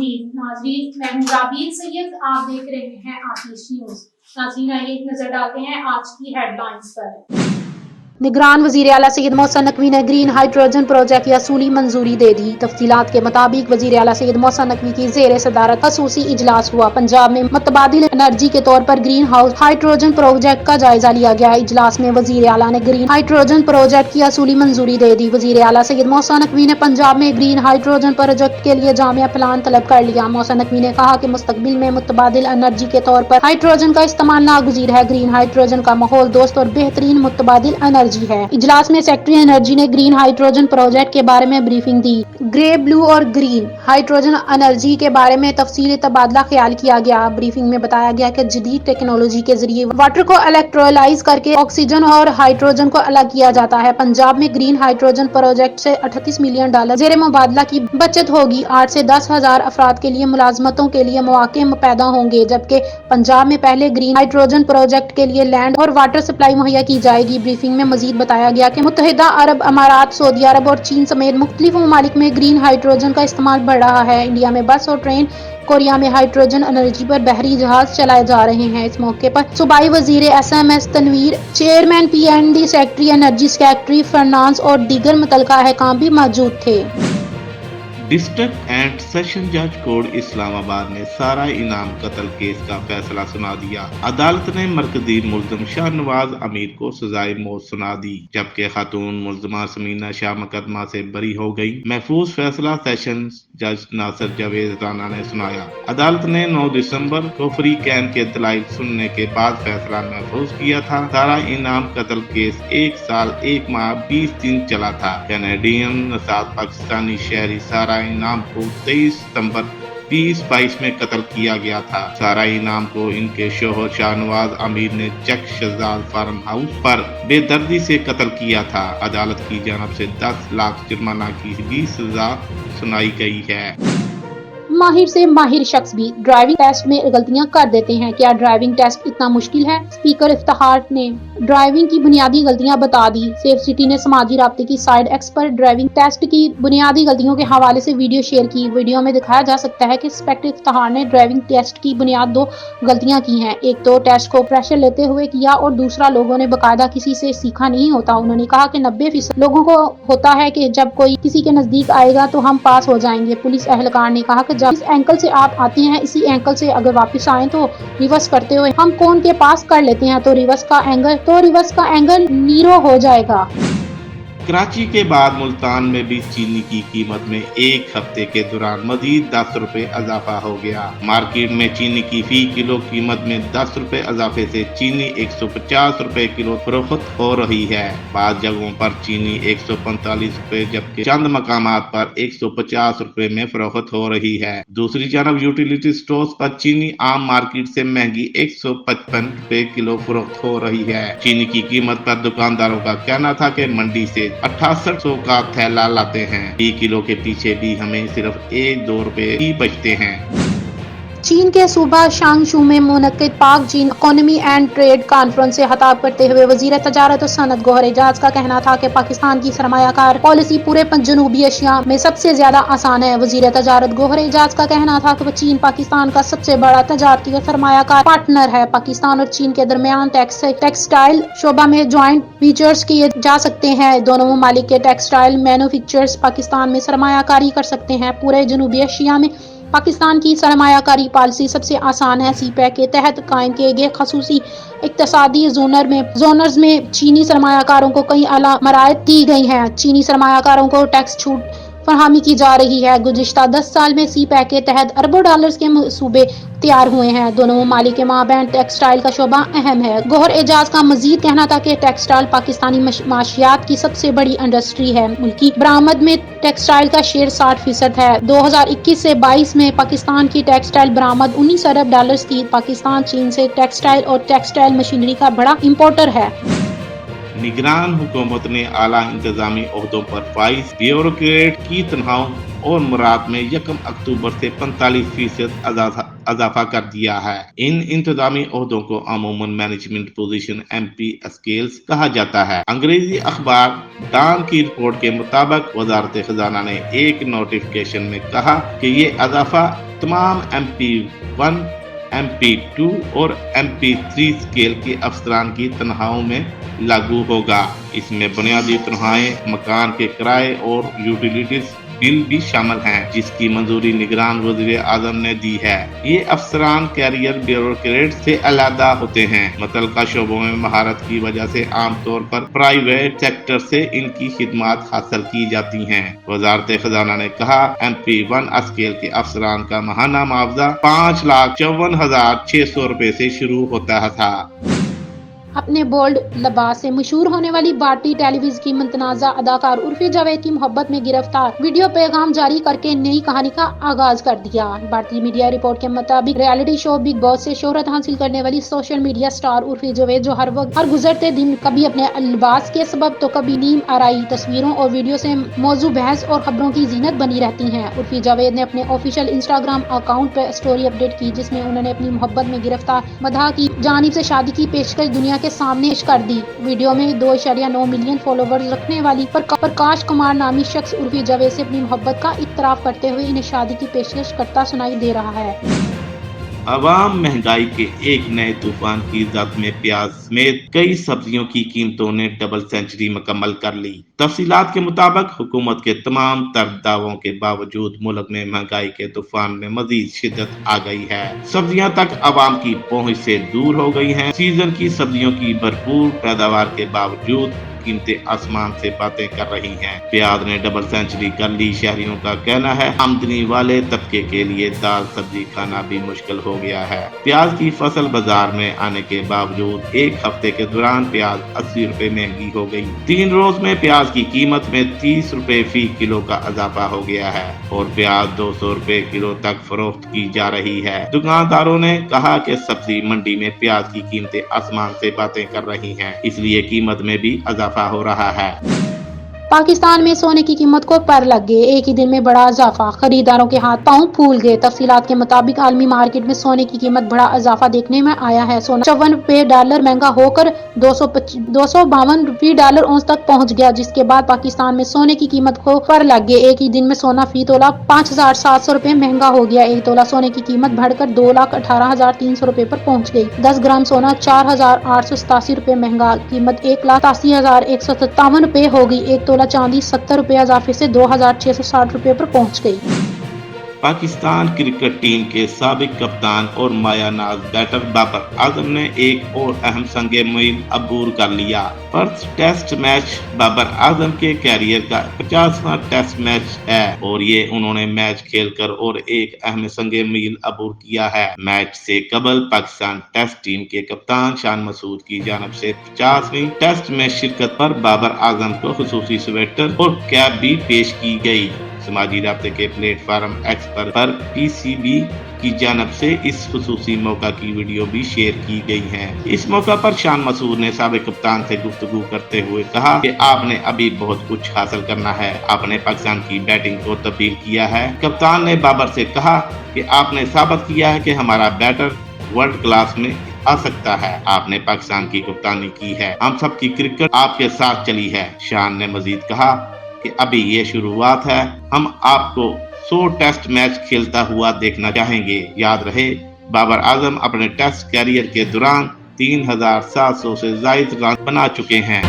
नाज़रीन मैं हूँ राबील सैयद, आप देख रहे हैं आतिश न्यूज़। नाज़रीन आइए एक नजर डालते हैं आज की हेडलाइंस पर। निगरान वज़ीर आला सैयद मोहसिन नकवी ने ग्रीन हाइड्रोजन प्रोजेक्ट या असूली मंजूरी दे दी। तफसीलात के मुताबिक वज़ीर आला सैयद मोहसिन नकवी की ज़ेर सदारत खसूसी इजलास हुआ। पंजाब में मुतबादिल एनर्जी के तौर पर ग्रीन हाउस हाइड्रोजन प्रोजेक्ट का जायजा लिया गया। इजलास में वज़ीर आला ने ग्रीन हाइड्रोजन प्रोजेक्ट की असूली मंजूरी दे दी। वज़ीर आला सैयद मोहसिन नकवी ने पंजाब में ग्रीन हाइड्रोजन प्रोजेक्ट के लिए जामिया प्लान तलब कर लिया। मोहसिन नकवी ने कहा कि मुस्तकबिल में मुतबादिल एनर्जी के तौर पर हाइड्रोजन का इस्तेमाल नागुज़ीर है। ग्रीन हाइड्रोजन का माहौल दोस्त और बेहतरीन मुतबादिल एनर्जी है। इजलास में सेक्रेटरी एनर्जी ने ग्रीन हाइड्रोजन प्रोजेक्ट के बारे में ब्रीफिंग दी। ग्रे, ब्लू और ग्रीन हाइड्रोजन एनर्जी के बारे में तफसीली तबादला ख्याल किया गया। ब्रीफिंग में बताया गया कि जदीद टेक्नोलॉजी के जरिए वाटर को इलेक्ट्रोलाइज करके ऑक्सीजन और हाइड्रोजन को अलग किया जाता है। पंजाब में ग्रीन हाइड्रोजन प्रोजेक्ट से $38 मिलियन जेर मुबादला की बचत होगी। 8 से 10 हजार अफराद के लिए मुलाजमतों के लिए मौके पैदा होंगे, जबकि पंजाब में पहले ग्रीन हाइड्रोजन प्रोजेक्ट के लिए लैंड और वाटर सप्लाई मुहैया की जाएगी। ब्रीफिंग में मजीद बताया गया कि मुत्तहिदा अरब अमारात, सऊदी अरब और चीन समेत मुख्तलिफ ममालिक में ग्रीन हाइड्रोजन का इस्तेमाल बढ़ रहा है। इंडिया में बस और ट्रेन, कोरिया में हाइड्रोजन एनर्जी पर बहरी जहाज चलाए जा रहे हैं। इस मौके पर सूबाई वजीर SMS Tanveer, chairman PND, secretary energy, secretary finance और दीगर मुतल्लिका अहकाम भी मौजूद थे। डिस्ट्रिक्ट एंड सेशन जज कोर्ट इस्लामाबाद ने सारा इनाम कत्ल केस का फैसला सुना दिया। अदालत ने मरकजी मुल्ज़िम शाहनवाज अमीर को सजाए मौत सुना दी, जबकि खातून मुल्ज़िमा समीना शाह मुकदमा से बरी हो गई। महफूज फैसला सेशन जज नासिर जावेद राना ने सुनाया। अदालत ने 9 दिसंबर को फ्री कैन के दलाइल सुनने के बाद फैसला महफूज किया था। सारा इनाम कत्ल केस 1 साल 1 माह 20 दिन चला था। कैनेडियन नसाब पाकिस्तानी शहरी सारा इनाम को 23 सितंबर 2022 में कत्ल किया गया था। सारा इनाम को इनके शोहर शाहनवाज अमीर ने चक शहजाद फार्म हाउस पर बेदर्दी से कत्ल किया था। अदालत की जानब से 10 लाख जुर्माना की भी सजा सुनाई गई है। माहिर से माहिर शख्स भी ड्राइविंग टेस्ट में गलतियां कर देते हैं। क्या ड्राइविंग टेस्ट इतना मुश्किल है? स्पीकर इफ्तिखार ने ड्राइविंग की बुनियादी गलतियां बता दी। सेफ सिटी ने समाजी राब्ते की साइड एक्स पर ड्राइविंग टेस्ट की बुनियादी गलतियों के हवाले से वीडियो शेयर की। वीडियो में दिखाया जा सकता है कि इंस्पेक्टर इफ्तिखार ने ड्राइविंग टेस्ट की बुनियाद 2 गलतियां की हैं। एक तो टेस्ट को प्रेशर लेते हुए किया और दूसरा लोगों ने बाकायदा किसी से सीखा नहीं होता। उन्होंने कहा कि 90% लोगों को होता है कि जब कोई किसी के नजदीक आएगा तो हम पास हो जाएंगे। पुलिस एहलकार ने कहा कि इस एंकल से आप आते हैं, इसी एंकल से अगर वापस आए तो रिवर्स करते हुए हम कौन के पास कर लेते हैं तो रिवर्स का एंगल नीरो हो जाएगा। कराची के बाद मुल्तान में भी चीनी की कीमत में एक हफ्ते के दौरान मजीद 10 रुपए इजाफा हो गया। मार्केट में चीनी की फी किलो कीमत में 10 रुपए इजाफे से चीनी 150 रुपए किलो फरोख्त हो रही है। बाद जगहों पर चीनी 145 रुपए जबकि चंद मकामात पर 150 रुपए में फरोख्त हो रही है। दूसरी जानब यूटिलिटी स्टोर्स पर चीनी आम मार्केट से महंगी 155 रुपए किलो फरोख्त हो रही है। चीनी की कीमत पर दुकानदारों का कहना था कि मंडी से 6800 का थैला लाते हैं। 1 किलो के पीछे भी हमें सिर्फ 1-2 रुपए ही बचते हैं। चीन के सूबा शांगशू में मुनक्किद पाक चीन इकोनॉमी एंड ट्रेड कॉन्फ्रेंस से खिताब करते हुए वजीर तजारत और सनत गौहर एजाज का कहना था कि पाकिस्तान की सरमायाकार पॉलिसी पूरे जनूबी एशिया में सबसे ज्यादा आसान है। वजीर तजारत गौहर एजाज का कहना था कि चीन पाकिस्तान का सबसे बड़ा तजारती और सरमायाकार पार्टनर है। पाकिस्तान और चीन के दरमियान टेक्सटाइल शोबा में ज्वाइंट फीचर्स किए जा सकते हैं। दोनों ममालिक के टेक्सटाइल मैन्युफैक्चरर्स पाकिस्तान में सरमायाकारी कर सकते हैं। पूरे जनूबी एशिया में पाकिस्तान की सरमायाकारी पॉलिसी सबसे आसान है। CPEC के तहत कायम किए गए खसूसी इक्तसादी जोनर्स में चीनी सरमायाकारों को कई आला मराहत दी गई हैं। चीनी सरमायाकारों को टैक्स छूट फरहमी की जा रही है। गुज़िश्ता 10 साल में CPEC के तहत अरबों डॉलर्स के मंसूबे तैयार हुए हैं। दोनों ममालिक के माबैन टेक्सटाइल का शोबा अहम है। गौहर एजाज का मजीद कहना था कि टेक्सटाइल पाकिस्तानी माशियात की सबसे बड़ी इंडस्ट्री है। मुल्की बरामद में टेक्सटाइल का शेयर 60% है। 2021 से 22 में पाकिस्तान की टेक्सटाइल बरामद 19 अरब डॉलर्स की। पाकिस्तान चीन से टेक्सटाइल और टेक्सटाइल मशीनरी का बड़ा इम्पोर्टर है। निगरान हुकूमत ने आला इंतजामी ओहदों पर वाइस ब्यूरोक्रेट की तनख्वाहों और मुराद में 1 अक्टूबर से 45% इजाफा कर दिया है। इन इंतजामी ओहदों को अमूमन मैनेजमेंट पोजीशन MP स्केल्स कहा जाता है। अंग्रेजी अखबार डॉन की रिपोर्ट के मुताबिक वजारत खजाना ने एक नोटिफिकेशन में कहा कि ये इजाफा तमाम MP1, MP2 और MP3 स्केल के अफसरान की तनख्वाहों में लागू होगा। इसमें बुनियादी तनख्वाहें, मकान के किराए और यूटिलिटीज बिल भी शामिल हैं, जिसकी मंजूरी निगरान वजीर आजम ने दी है। ये अफसरान कैरियर ब्यूरोक्रेट से अलहदा होते हैं। मुतल्लिका शोबों में महारत की वजह से आमतौर पर प्राइवेट सेक्टर से इनकी खिदमात हासिल की जाती हैं। वजारत खजाना ने कहा, MP1 स्केल के अफसरान का माहाना मुआवजा 5,54,600 रुपए से शुरू होता था। अपने बोल्ड लबास से मशहूर होने वाली भारतीय टेलीविजन की मुतनाज़ा अदाकार उर्फी जावेद की मोहब्बत में गिरफ्तार, वीडियो पैगाम जारी करके नई कहानी का आगाज कर दिया। भारतीय मीडिया रिपोर्ट के मुताबिक रियलिटी शो बिग बॉस से शोहरत हासिल करने वाली social media star Urfi Javed, जो हर वक्त हर गुजरते दिन कभी अपने लिबास के सबब तो कभी नीम आराई तस्वीरों और वीडियो से मौजू बहस और खबरों की जीनत बनी रहती हैं। उर्फी जावेद ने अपने ऑफिशियल इंस्टाग्राम अकाउंट पर स्टोरी अपडेट की, जिसमें उन्होंने अपनी मोहब्बत में गिरफ्तार मदहा की जानिब से शादी की पेशकश दुनिया के सामने पेश कर दी। वीडियो में 2.9 मिलियन फॉलोवर्स रखने वाली प्रकाश कुमार नामी शख्स उर्फी जावेद से अपनी मोहब्बत का इतराफ करते हुए इन्हें शादी की पेशकश करता सुनाई दे रहा है। अवाम महंगाई के एक नए तूफान की जद में प्याज समेत कई सब्जियों की कीमतों ने डबल सेंचुरी मुकम्मल कर ली। तफसीलात के मुताबिक हुकूमत के तमाम तर दावों के बावजूद मुल्क में महंगाई के तूफान में मजीद शिद्दत आ गई है। सब्जियां तक अवाम की पहुंच से दूर हो गई हैं। सीजन की सब्जियों की भरपूर पैदावार के बावजूद कीमतें आसमान से बातें कर रही हैं। प्याज ने डबल सेंचुरी कर ली। शहरियों का कहना है, आमदनी वाले तबके के लिए दाल सब्जी खाना भी मुश्किल हो गया है। प्याज की फसल बाजार में आने के बावजूद एक हफ्ते के दौरान प्याज 80 रुपए महंगी हो गई। 3 रोज में प्याज की कीमत में 30 रुपए फी किलो का इजाफा हो गया है और प्याज 200 रुपए किलो तक फरोख्त की जा रही है। दुकानदारों ने कहा कि सब्जी मंडी में प्याज की कीमतें आसमान से बातें कर रही हैं, इसलिए कीमत में भी इजाफा हो रहा है। पाकिस्तान में सोने की कीमत को पर लग गए, एक ही दिन में बड़ा इजाफा, खरीदारों के हाथ पांव फूल गए। तफसीलात के मुताबिक आलमी मार्केट में सोने की कीमत बड़ा इजाफा देखने में आया है। सोना 54 रुपए डॉलर महंगा होकर 252 रुपए डॉलर औंस तक पहुंच गया, जिसके बाद पाकिस्तान में सोने की कीमत को पर लग गए। एक ही दिन में सोना फी तोला 5,700 रुपए महंगा हो गया। एक तोला सोने की कीमत बढ़कर 2,18,300 रुपए पर पहुंच गई। 10 ग्राम सोना 4,887 रुपए महंगा, कीमत 1,83,157 रुपए हो गई। एक तोला चांदी 70 रुपए इजाफे से 2,660 रुपए पर पहुंच गई। पाकिस्तान क्रिकेट टीम के साबिक कप्तान और मायानाज बैटर बाबर आजम ने एक और अहम संगे मुहिम अबूर कर लिया। First test match Babar Azam के कैरियर का 50वां टेस्ट मैच है और ये उन्होंने मैच खेलकर और एक अहम संगे मील अबूर किया है। मैच से कबल पाकिस्तान टेस्ट टीम के कप्तान शान मसूद की जानिब से 50वीं टेस्ट में शिरकत पर बाबर आजम को खुसूसी स्वेटर और कैप भी पेश की गई। समाजी राब्ते के प्लेटफार्म एक्स पर PCB की जानिब से इस खुसूसी मौका की वीडियो भी शेयर की गई है। इस मौका पर शान मसूद ने साबिक कप्तान से गुफ्तगू करते हुए कहा कि आपने अभी बहुत कुछ हासिल करना है। आपने पाकिस्तान की बैटिंग को तब्दील किया है। कप्तान ने बाबर से कहा कि आपने साबित किया है कि हमारा बैटर वर्ल्ड क्लास में आ सकता है। आपने पाकिस्तान की कप्तानी की है, हम सब की क्रिकेट आपके साथ चली है। शान ने मजीद कहा कि अभी ये शुरुआत है, हम आपको 100 टेस्ट मैच खेलता हुआ देखना चाहेंगे। याद रहे, बाबर आजम अपने टेस्ट कैरियर के दौरान 3,700 से ज्यादा रन बना चुके हैं।